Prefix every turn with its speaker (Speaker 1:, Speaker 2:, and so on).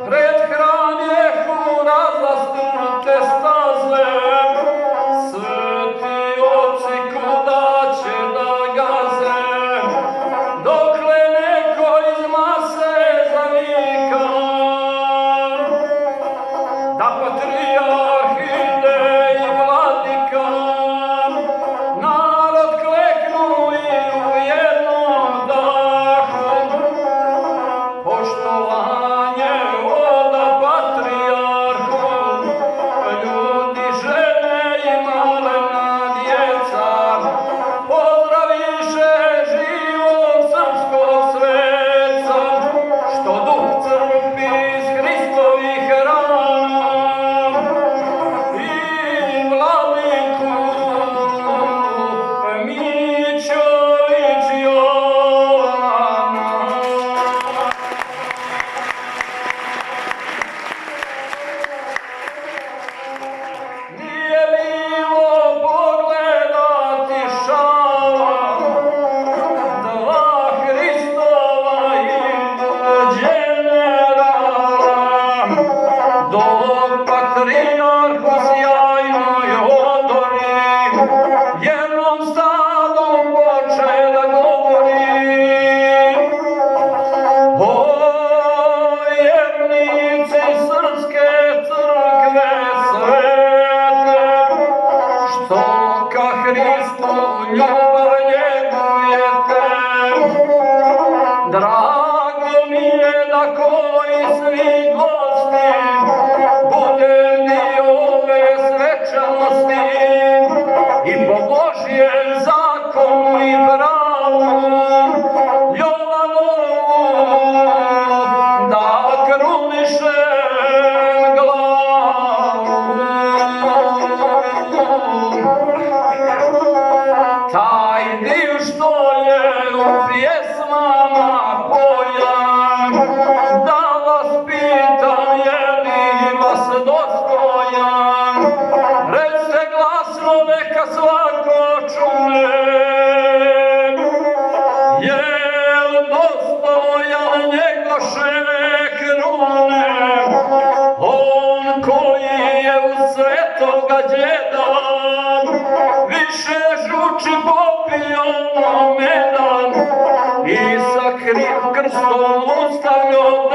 Speaker 1: Pred hram jehu razasute staze, sveti oci kuda će da gaze, dokle neko iz mase zavika, da patrijarh ide i vladika, narod kleknu i u jednom dahu, poštovanje oda patrijarhu, ljudi, žene i malena djeca, pozdraviše živog srpskog sveca, što duh crpi iz Hristovih rana, i vladiku Mićović Jovana. Nije bilo pogledati šala, dva Hristova idu generala, dok patrijarhu sjajnoj odori, jednom stadom poče da govori. O vjernici srpske crkve svete, što ka Hristu ljubav njegujete, drago mi je da koji svi gosti budem dio ove svečanosti i po Božjem zakonu i pravu Jovanovu da krunišem glavu. Taj div što je u pjesmama pojam, da vas pitam je li vas dostojan, recite glasno neka svako čune, jel dostojan njegoše krune, on koji je u svetoga djeda više žuči popio medan i sa krstom ustavljao